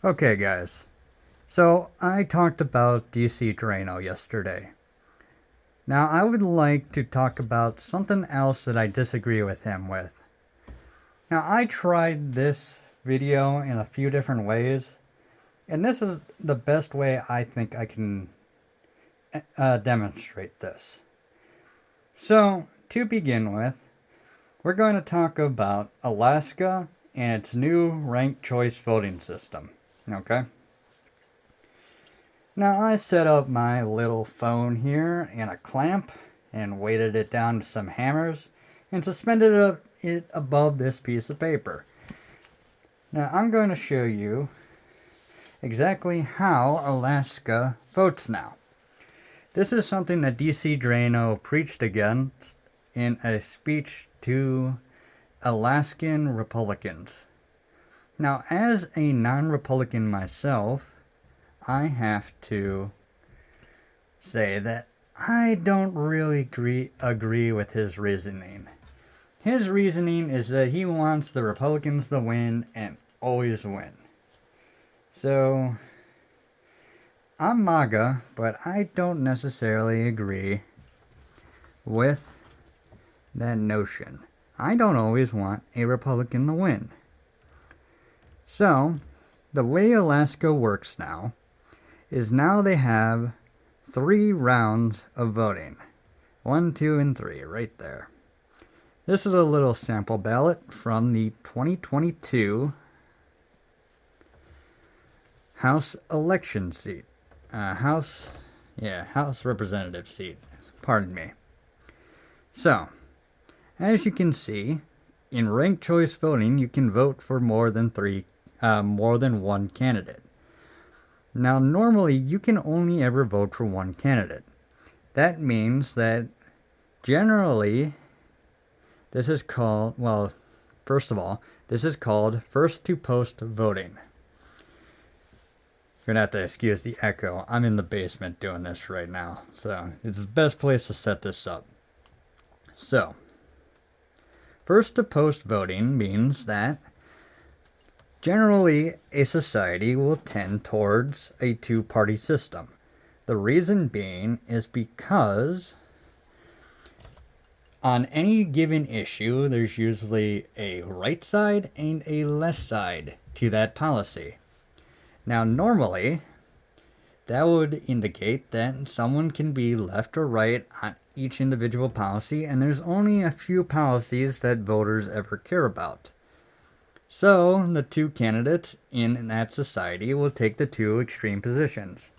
Okay, guys. So I talked about DC Drano yesterday. Now I would like to talk about something else that I disagree with him with. Now I tried this video in a few different ways, and this is the best way I think I can demonstrate this. So, to begin with, we're going to talk about Alaska and its new ranked choice voting system. Okay? Now I set up my little phone here in a clamp and weighted it down to some hammers and suspended it above this piece of paper. Now I'm going to show you exactly how Alaska votes now. This is something that DC Drano preached against in a speech to Alaskan Republicans. Now, as a non-Republican myself, I have to say that I don't really agree with his reasoning. His reasoning is that he wants the Republicans to win and always win. So, I'm MAGA, but I don't necessarily agree with that notion. I don't always want a Republican to win. So, the way Alaska works now is now they have 3 rounds of voting. 1, 2, and 3, right there. This is a little sample ballot from the 2022 House election seat. House representative seat. Pardon me. So, as you can see, in ranked choice voting, you can vote for more than one candidate. Now, normally, you can only ever vote for one candidate. That means that generally, this is called, well, first of all, this is called first to post voting. You're gonna have to excuse the echo. I'm in the basement doing this right now, so it's the best place to set this up. So, first to post voting means that generally, a society will tend towards a two-party system. The reason being is because on any given issue, there's usually a right side and a left side to that policy. Now, normally, that would indicate that someone can be left or right on each individual policy, and there's only a few policies that voters ever care about. So, the two candidates in that society will take the two extreme positions.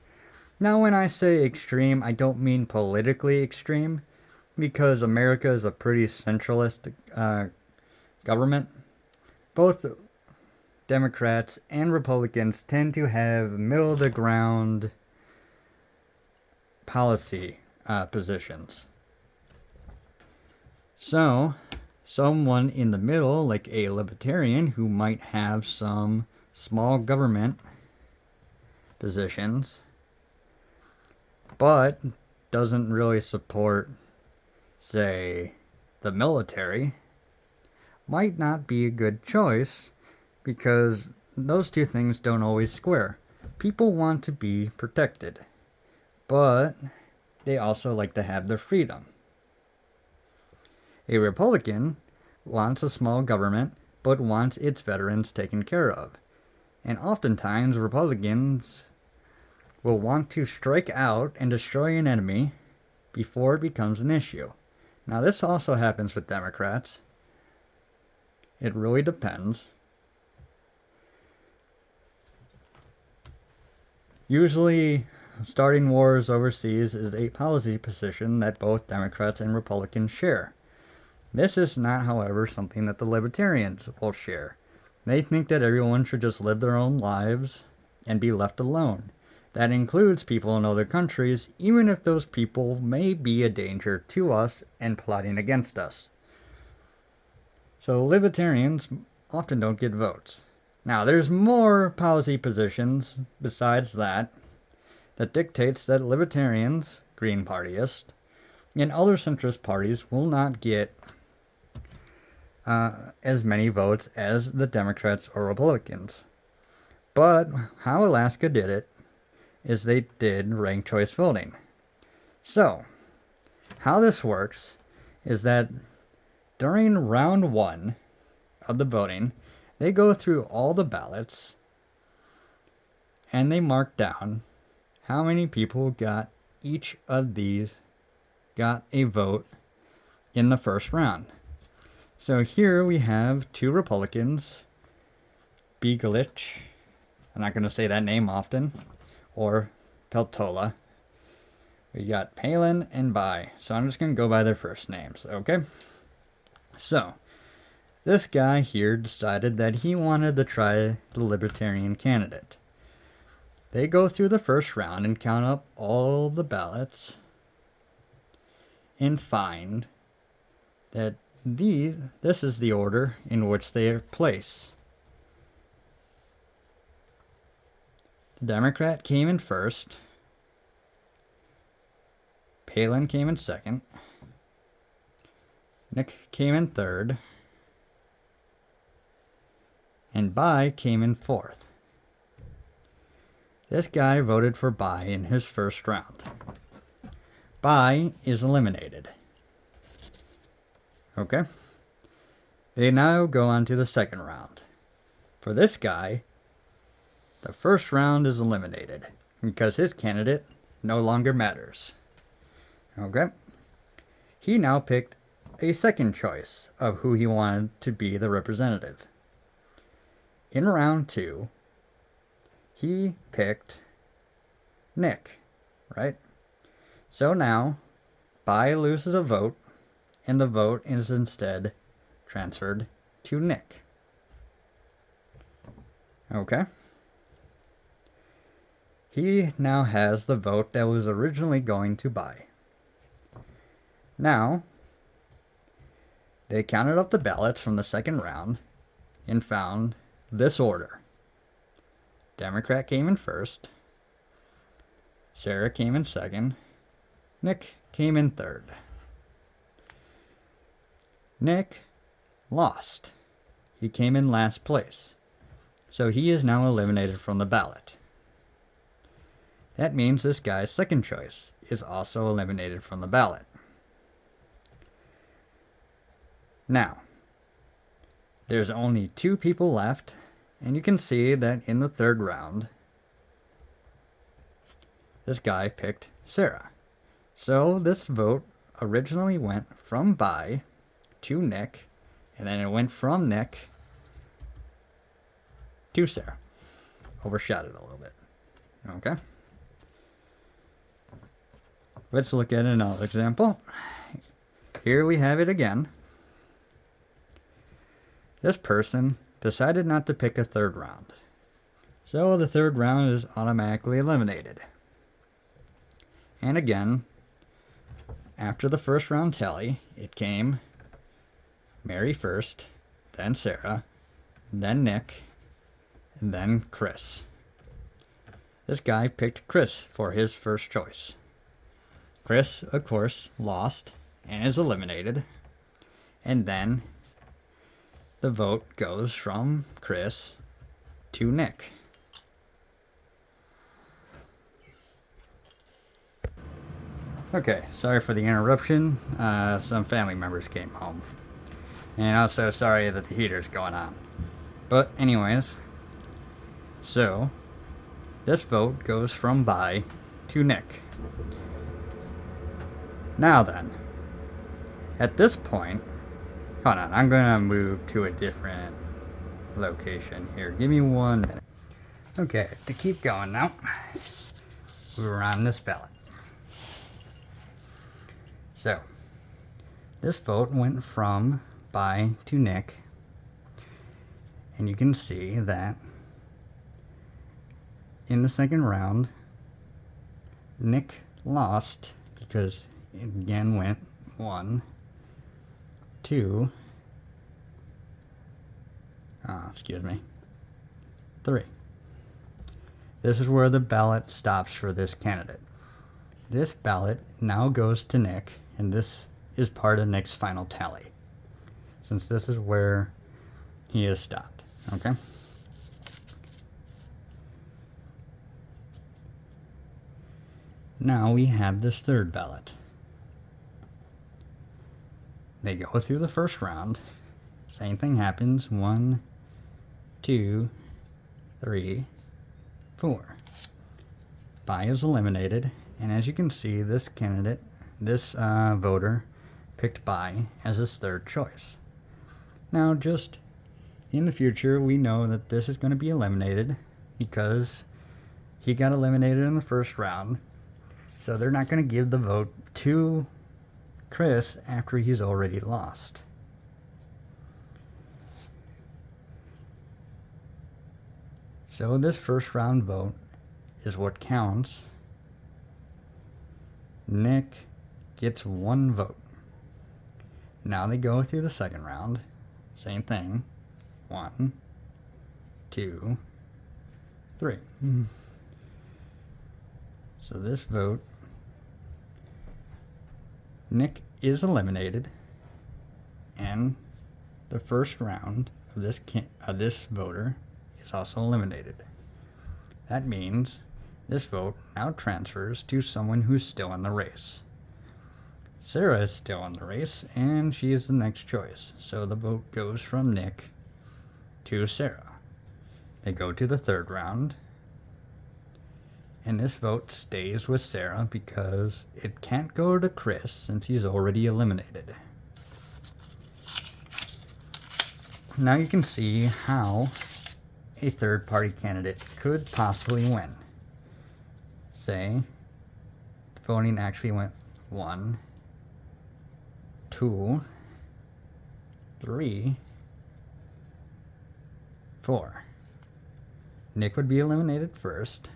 Now, when I say extreme, I don't mean politically extreme, because America is a pretty centralist government. Both Democrats and Republicans tend to have middle-of-the-ground policy positions. So, someone in the middle, like a libertarian who might have some small government positions, but doesn't really support, say, the military, might not be a good choice because those two things don't always square. People want to be protected, but they also like to have their freedom. A Republican wants a small government, but wants its veterans taken care of. And oftentimes, Republicans will want to strike out and destroy an enemy before it becomes an issue. Now, this also happens with Democrats. It really depends. Usually, starting wars overseas is a policy position that both Democrats and Republicans share. This is not, however, something that the libertarians will share. They think that everyone should just live their own lives and be left alone. That includes people in other countries, even if those people may be a danger to us and plotting against us. So libertarians often don't get votes. Now, there's more policy positions besides that dictates that libertarians, Green Partyists, and other centrist parties will not get as many votes as the Democrats or Republicans. But how Alaska did it is they did ranked choice voting. So, how this works is that during round 1 of the voting, they go through all the ballots and they mark down how many people got each of these got a vote in the first round. So here we have 2 Republicans, Begelich, I'm not going to say that name often, or Peltola. We got Palin and Bai, so I'm just going to go by their first names, okay? So, this guy here decided that he wanted to try the Libertarian candidate. They go through the first round and count up all the ballots and find that this is the order in which they are placed. The Democrat came in first. Palin came in second. Nick came in third. And Bai came in fourth. This guy voted for Bai in his first round. Bai is eliminated. Okay? They now go on to the second round. For this guy, the first round is eliminated because his candidate no longer matters. Okay? He now picked a second choice of who he wanted to be the representative. In round 2, he picked Nick, right? So now, Bai loses a vote, and the vote is instead transferred to Nick. Okay? He now has the vote that was originally going to Bai. Now, they counted up the ballots from the second round and found this order. Democrat came in first. Sarah came in second. Nick came in third. Nick lost. He came in last place. So he is now eliminated from the ballot. That means this guy's second choice is also eliminated from the ballot. Now, there's only 2 people left, and you can see that in the third round, this guy picked Sarah. So this vote originally went from Bai to Nick, and then it went from Nick to Sarah. Overshadowed a little bit. Okay? Let's look at another example. Here we have it again. This person decided not to pick a third round. So the third round is automatically eliminated. And again, after the first round tally, it came Mary first, then Sarah, then Nick, and then Chris. This guy picked Chris for his first choice. Chris, of course, lost and is eliminated. And then the vote goes from Chris to Nick. Okay, sorry for the interruption. Some family members came home. And also sorry that the heater's going on. But anyways, so this vote goes from Bai to Nick. Now then, at this point, hold on, I'm going to move to a different location here. Give me 1 minute. Okay, to keep going now, we're on this ballot. So, this vote went from Bai to Nick, and you can see that in the second round, Nick lost because it again went 1, 2, 3. This is where the ballot stops for this candidate. This ballot now goes to Nick, and this is part of Nick's final tally, since this is where he is stopped. Okay? Now we have this third ballot. They go through the first round. Same thing happens. 1, 2, 3, 4. Bai is eliminated, and as you can see, this candidate, this voter, picked Bai as his third choice. Now, just in the future, we know that this is going to be eliminated because he got eliminated in the first round. So they're not going to give the vote to Chris after he's already lost. So this first round vote is what counts. Nick gets 1 vote. Now they go through the second round. Same thing. 1, 2, 3. So this vote, Nick is eliminated, and the first round of this voter is also eliminated. That means this vote now transfers to someone who's still in the race. Sarah is still in the race, and she is the next choice. So the vote goes from Nick to Sarah. They go to the third round, and this vote stays with Sarah because it can't go to Chris since he's already eliminated. Now you can see how a third-party candidate could possibly win. Say, the voting actually went 1, 2, 3, 4. Nick would be eliminated first.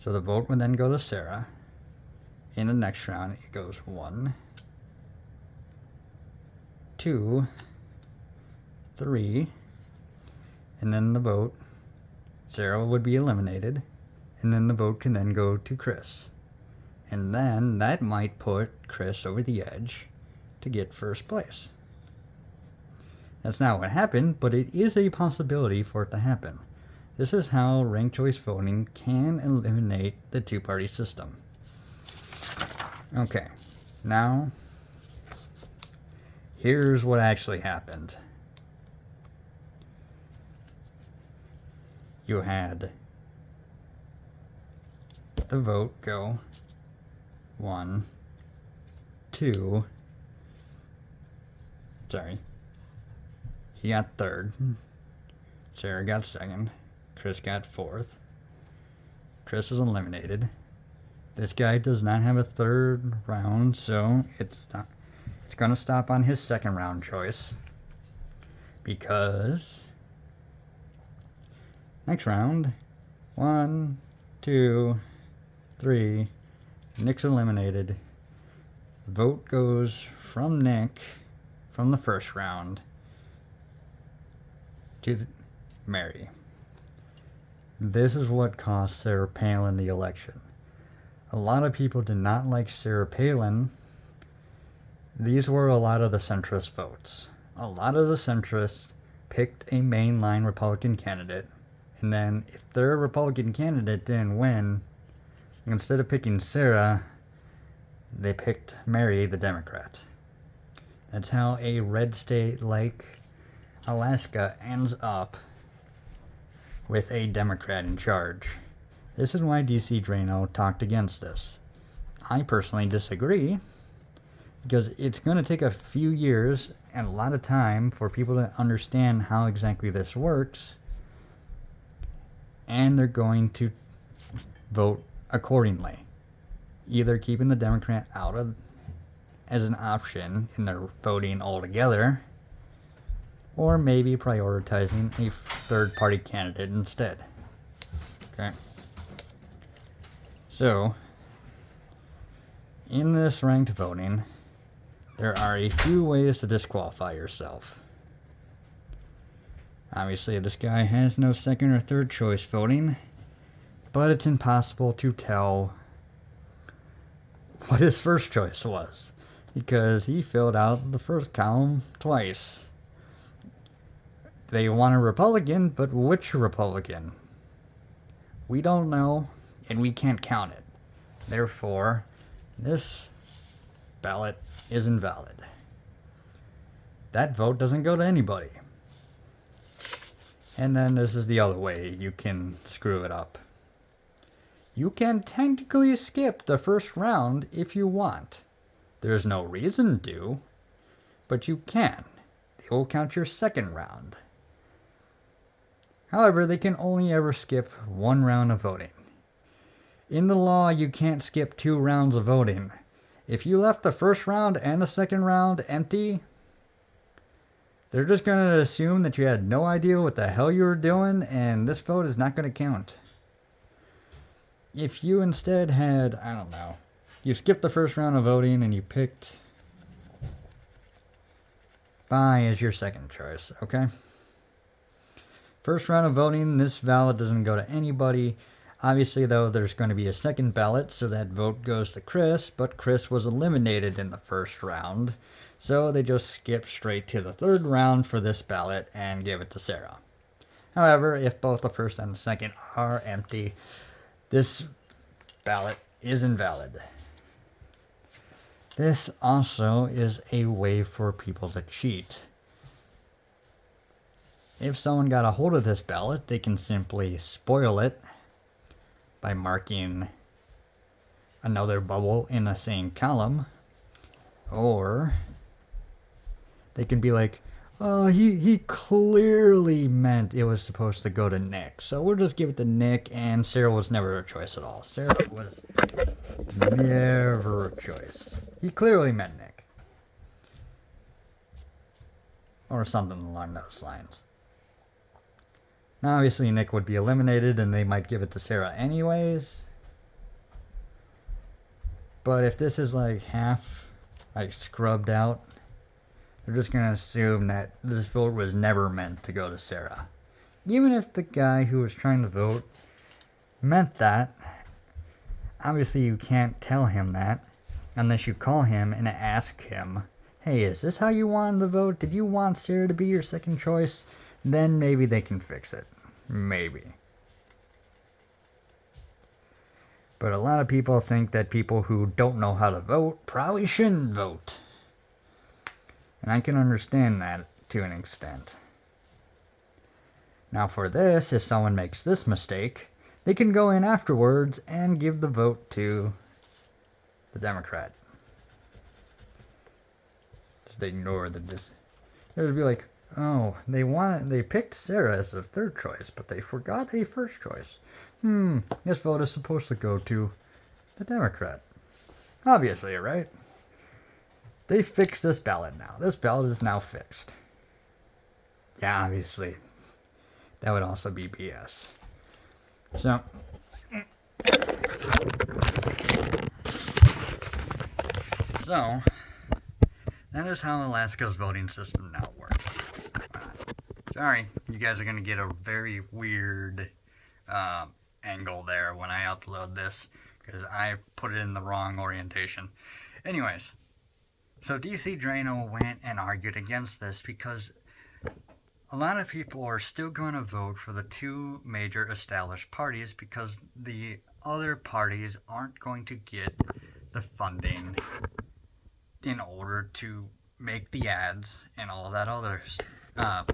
So the vote would then go to Sarah. In the next round, it goes 1, 2, 3, and then the vote, Sarah would be eliminated, and then the vote can then go to Chris. And then that might put Chris over the edge to get first place. That's not what happened, but it is a possibility for it to happen. This is how ranked choice voting can eliminate the two-party system. Okay, now here's what actually happened. You had the vote go 1, 2, sorry, he got third, Sarah got second, Chris got fourth. Chris is eliminated. This guy does not have a third round, so it's going to stop on his second round choice. Because next round, 1, 2, 3, Nick's eliminated. Vote goes from Nick from the first round to Mary. This is what cost Sarah Palin the election. A lot of people did not like Sarah Palin. These were a lot of the centrist votes. A lot of the centrists picked a mainline Republican candidate, and then if their Republican candidate didn't win, instead of picking Sarah, they picked Mary, the Democrat. That's how a red state like Alaska ends up with a Democrat in charge. This is why DC Drano talked against this. I personally disagree, because it's going to take a few years and a lot of time for people to understand how exactly this works, and they're going to vote accordingly, either keeping the Democrat out of as an option in their voting altogether, or maybe prioritizing a third-party candidate instead. Okay. So, in this ranked voting, there are a few ways to disqualify yourself. Obviously, this guy has no second or third choice voting, but it's impossible to tell what his first choice was, because he filled out the first column twice. They want a Republican, but which Republican? We don't know. and we can't count it. Therefore, this ballot is invalid. That vote doesn't go to anybody. And then this is the other way you can screw it up. You can technically skip the first round if you want. There's no reason to, but you can. They will count your second round. However, they can only ever skip one round of voting. In the law, you can't skip 2 rounds of voting. If you left the first round and the second round empty, they're just going to assume that you had no idea what the hell you were doing, and this vote is not going to count. If you instead had, I don't know, you skipped the first round of voting and you picked buy as your second choice, okay? First round of voting, this ballot doesn't go to anybody. Obviously, though, there's going to be a second ballot, so that vote goes to Chris, but Chris was eliminated in the first round, so they just skip straight to the third round for this ballot and give it to Sarah. However, if both the first and the second are empty, this ballot is invalid. This also is a way for people to cheat. If someone got a hold of this ballot, they can simply spoil it by marking another bubble in the same column, or they can be like, oh, he clearly meant it was supposed to go to Nick, so we'll just give it to Nick, and Sarah was never a choice at all. Sarah was never a choice. He clearly meant Nick. Or something along those lines. Now, obviously, Nick would be eliminated, and they might give it to Sarah anyways. But if this is like half, like, scrubbed out, they're just going to assume that this vote was never meant to go to Sarah. Even if the guy who was trying to vote meant that, obviously you can't tell him that unless you call him and ask him, hey, is this how you wanted the vote? Did you want Sarah to be your second choice? Then maybe they can fix it. Maybe. But a lot of people think that people who don't know how to vote probably shouldn't vote. And I can understand that to an extent. Now for this, if someone makes this mistake, they can go in afterwards and give the vote to the Democrat. Just ignore the It would be like, oh, they picked Sarah as their third choice, but they forgot a first choice. This vote is supposed to go to the Democrat. Obviously, right? They fixed this ballot now. This ballot is now fixed. Yeah, obviously. That would also be BS. So, that is how Alaska's voting system now works. Sorry, you guys are going to get a very weird angle there when I upload this, because I put it in the wrong orientation. Anyways, so DC Drano went and argued against this because a lot of people are still going to vote for the 2 major established parties because the other parties aren't going to get the funding in order to make the ads and all that other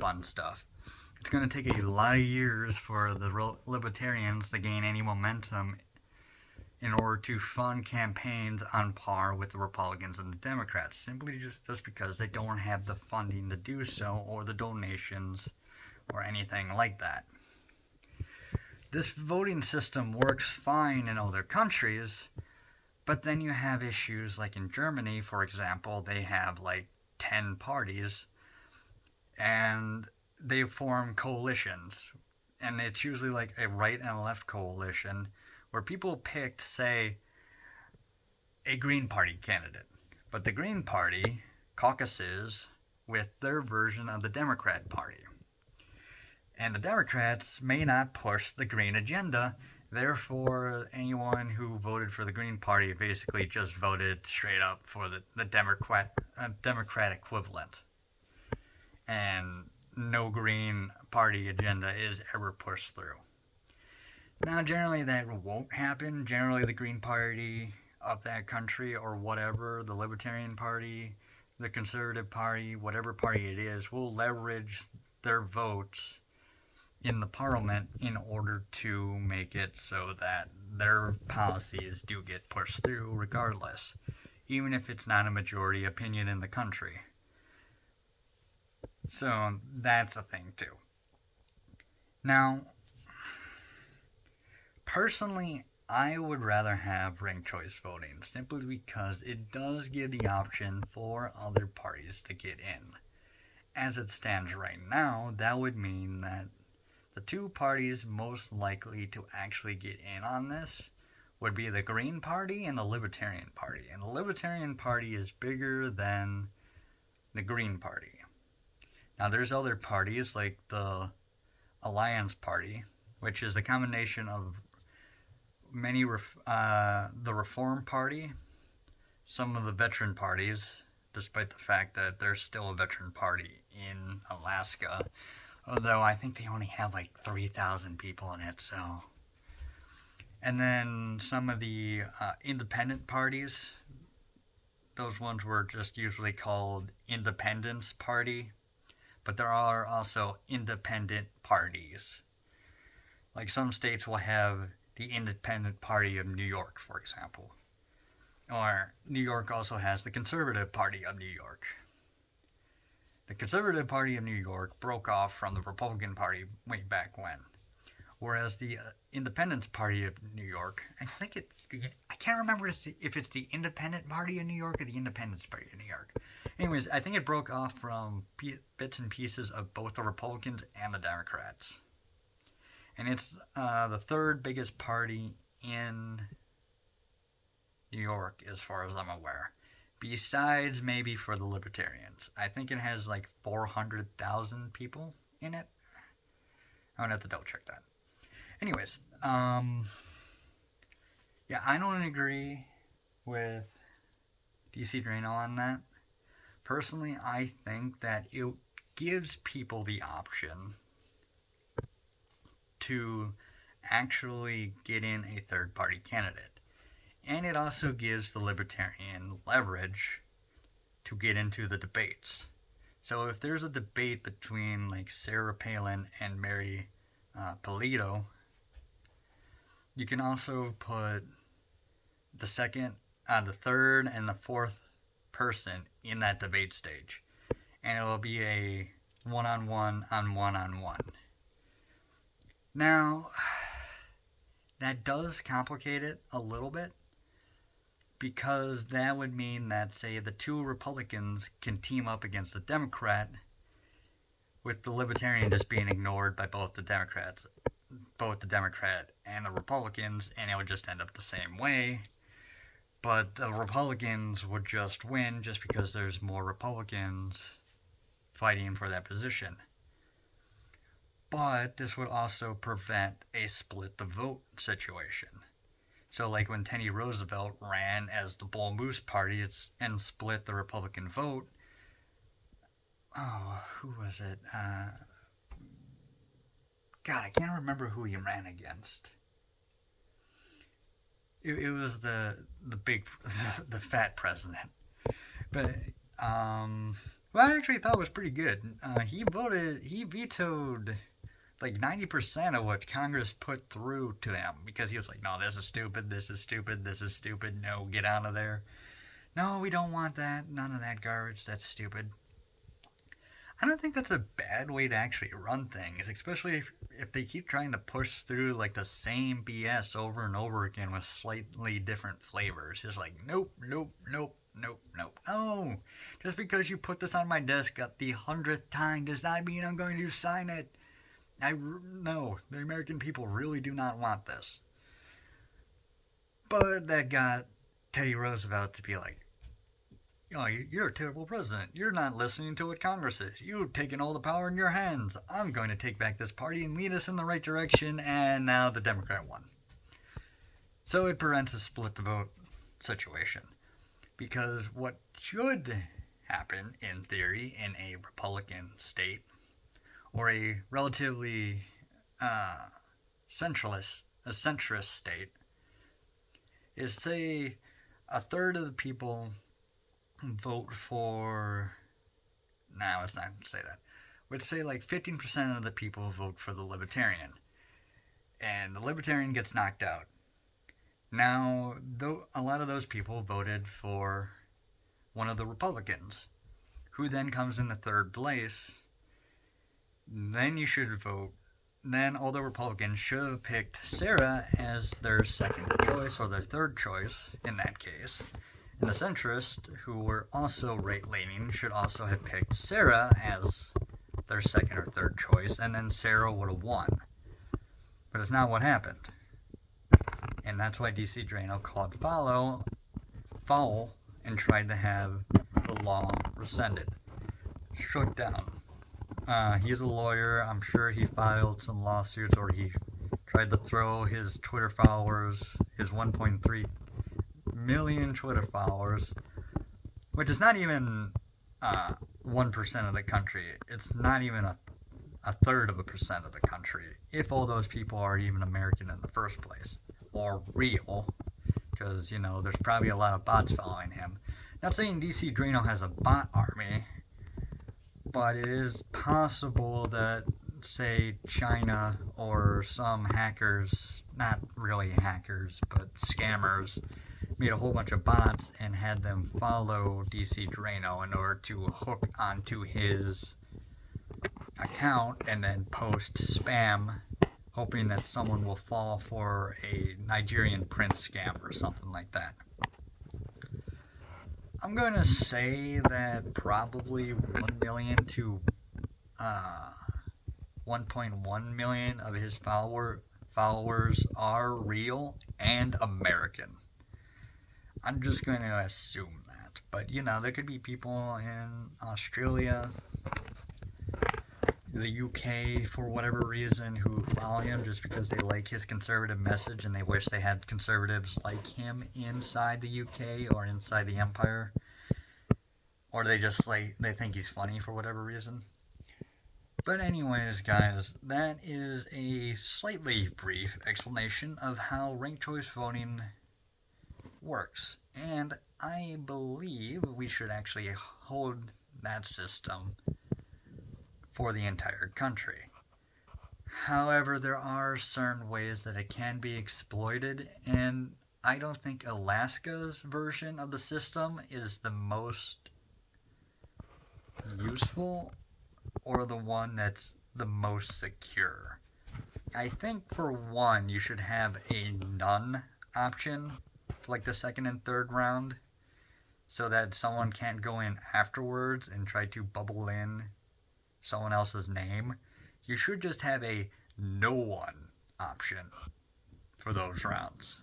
fun stuff. It's going to take a lot of years for the Libertarians to gain any momentum in order to fund campaigns on par with the Republicans and the Democrats, simply just because they don't have the funding to do so, or the donations, or anything like that. This voting system works fine in other countries, but then you have issues like in Germany, for example. They have like 10 parties, and they form coalitions, and it's usually like a right and a left coalition, where people picked, say, a Green Party candidate, but the Green Party caucuses with their version of the Democrat Party. And the Democrats may not push the Green agenda, therefore anyone who voted for the Green Party basically just voted straight up for the Democrat equivalent. And no Green Party agenda is ever pushed through. Now, generally, that won't happen. Generally, the Green Party of that country, or whatever, the Libertarian Party, the Conservative Party, whatever party it is, will leverage their votes in the parliament in order to make it so that their policies do get pushed through regardless, even if it's not a majority opinion in the country. So that's a thing too. Now, personally, I would rather have ranked choice voting simply because it does give the option for other parties to get in. As it stands right now, that would mean that the two parties most likely to actually get in on this would be the Green Party and the Libertarian Party. And the Libertarian Party is bigger than the Green Party. Now, there's other parties like the Alliance Party, which is a combination of the Reform Party, some of the veteran parties, despite the fact that there's still a veteran party in Alaska, although I think they only have like 3,000 people in it, so. And then some of the independent parties, those ones were just usually called Independence Party, but there are also independent parties. Like some states will have the Independent Party of New York, for example. Or New York also has the Conservative Party of New York. The Conservative Party of New York broke off from the Republican Party way back when. Whereas the Independence Party of New York, I can't remember if it's the Independent Party of New York or the Independence Party of New York. Anyways, I think it broke off from bits and pieces of both the Republicans and the Democrats. And it's the third biggest party in New York, as far as I'm aware. Besides maybe for the Libertarians. I think it has like 400,000 people in it. I'm going to have to double check that. Anyways, yeah, I don't agree with DC Drano on that. Personally, I think that it gives people the option to actually get in a third party candidate. And it also gives the Libertarian leverage to get into the debates. So if there's a debate between like Sarah Palin and Mary Polito, you can also put the third, and the fourth person in that debate stage. And it will be a one-on-one on one-on-one. Now, that does complicate it a little bit, because that would mean that, say, the two Republicans can team up against the Democrat, with the Libertarian just being ignored by both the Democrat and the Republicans, and it would just end up the same way. But the Republicans would just win just because there's more Republicans fighting for that position. But this would also prevent a split the vote situation. So like when Teddy Roosevelt ran as the Bull Moose Party and split the Republican vote. Oh, who was it? God, I can't remember who he ran against. It was the fat president. But well, I actually thought it was pretty good. He vetoed like 90% of what Congress put through to him, because he was like, no, this is stupid, this is stupid, this is stupid, no, get out of there. No, we don't want that, none of that garbage, that's stupid. I don't think that's a bad way to actually run things, especially if they keep trying to push through like the same BS over and over again with slightly different flavors. It's like, nope, nope, nope, nope, nope. No, just because you put this on my desk at the 100th time does not mean I'm going to sign it. No, the American people really do not want this. But that got Teddy Roosevelt to be like, oh, you're a terrible president. You're not listening to what Congress is. You've taken all the power in your hands. I'm going to take back this party and lead us in the right direction. And now the Democrat won. So it prevents a split the vote situation. Because what should happen, in theory, in a Republican state, or a relatively centralist a centrist state, is say a third of the people vote for. Nah, let's not say that. Would say like 15% of the people vote for the Libertarian, and the Libertarian gets knocked out. Now, though, a lot of those people voted for one of the Republicans, who then comes in the third place. Then you should vote. Then all the Republicans should have picked Sarah as their second choice, or their third choice in that case. And the centrists, who were also right-leaning, should also have picked Sarah as their second or third choice, and then Sarah would have won. But it's not what happened. And that's why D.C. Drano called foul and tried to have the law rescinded, struck down. He's a lawyer. I'm sure he filed some lawsuits, or he tried to throw his Twitter followers, his 1.3 million Twitter followers, which is not even 1% of the country. It's not even a third of a percent of the country, if all those people are even American in the first place, or real, because, you know, there's probably a lot of bots following him. Not saying DC Drano has a bot army, but it is possible that, say, China or some hackers, not really hackers, but scammers, made a whole bunch of bots and had them follow DC Drano in order to hook onto his account and then post spam, hoping that someone will fall for a Nigerian prince scam or something like that. I'm going to say that probably 1 million to 1.1 million of his followers are real and American. I'm just going to assume that. But, you know, there could be people in Australia, the UK, for whatever reason, who follow him just because they like his conservative message and they wish they had conservatives like him inside the UK or inside the empire. Or they just they think he's funny for whatever reason. But anyways, guys, that is a slightly brief explanation of how ranked choice voting works. And I believe we should actually hold that system for the entire country. However, there are certain ways that it can be exploited, and I don't think Alaska's version of the system is the most useful or the one that's the most secure. I think for one, you should have a none option for like the second and third round, so that someone can't go in afterwards and try to bubble in someone else's name. You should just have a no one option for those rounds.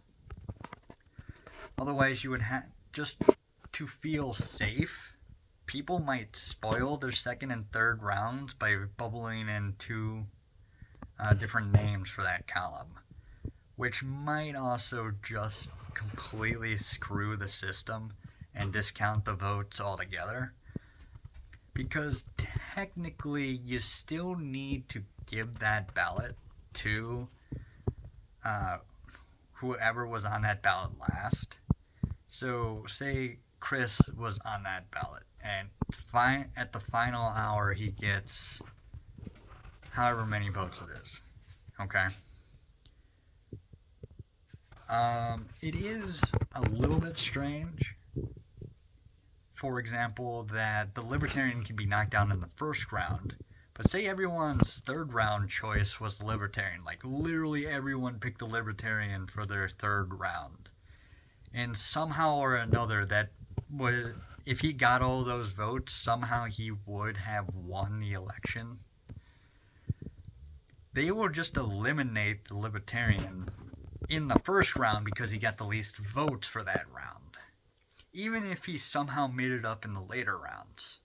Otherwise, you would have, just to feel safe, people might spoil their second and third rounds by bubbling in two different names for that column, which might also just completely screw the system and discount the votes altogether. Because technically, you still need to give that ballot to whoever was on that ballot last. So, say Chris was on that ballot, and at the final hour he gets however many votes it is. Okay? It is a little bit strange, for example, that the Libertarian can be knocked down in the first round, but say everyone's third round choice was the Libertarian, like literally everyone picked the Libertarian for their third round, and somehow or another that would, if he got all those votes, somehow he would have won the election. They will just eliminate the Libertarian in the first round because he got the least votes for that round, even if he somehow made it up in the later rounds.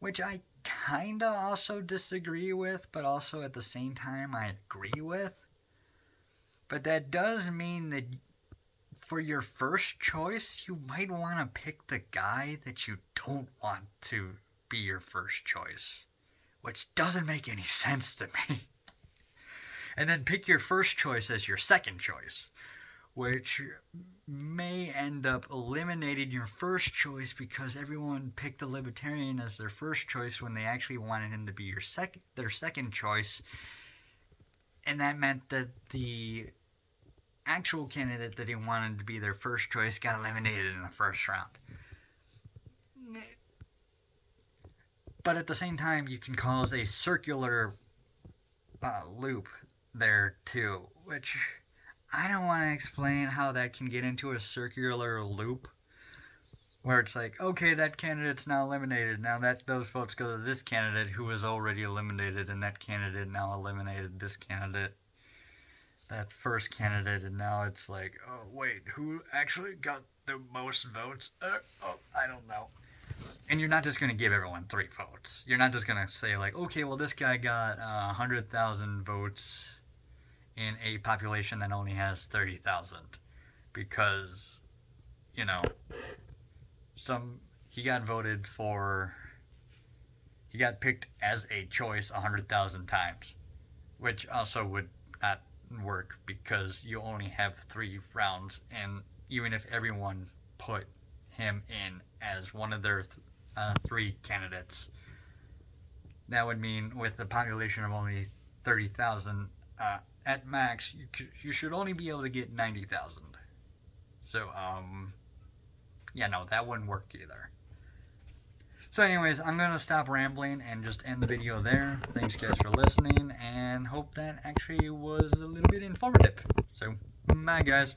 Which I kinda also disagree with, but also at the same time I agree with. But that does mean that for your first choice, you might want to pick the guy that you don't want to be your first choice, which doesn't make any sense to me. and then pick your first choice as your second choice, which may end up eliminating your first choice because everyone picked the Libertarian as their first choice when they actually wanted him to be their second choice, and that meant that the actual candidate that he wanted to be their first choice got eliminated in the first round. But at the same time, you can cause a circular loop there too, which I don't want to explain how that can get into a circular loop where it's like, okay, that candidate's now eliminated. Now those votes go to this candidate who was already eliminated, and that candidate now eliminated this candidate, that first candidate, and now it's like, oh wait, who actually got the most votes? I don't know. And you're not just going to give everyone 3 votes. You're not just going to say like, okay, well this guy got 100,000 votes in a population that only has 30,000 because, you know, he got picked as a choice 100,000 times, which also would not work because you only have 3 rounds, and even if everyone put him in as one of their 3 candidates, that would mean with a population of only 30,000, at max you should only be able to get 90,000. So yeah, no, that wouldn't work either. So anyways, I'm gonna stop rambling and just end the video there. Thanks guys for listening, and hope that actually was a little bit informative. So bye guys.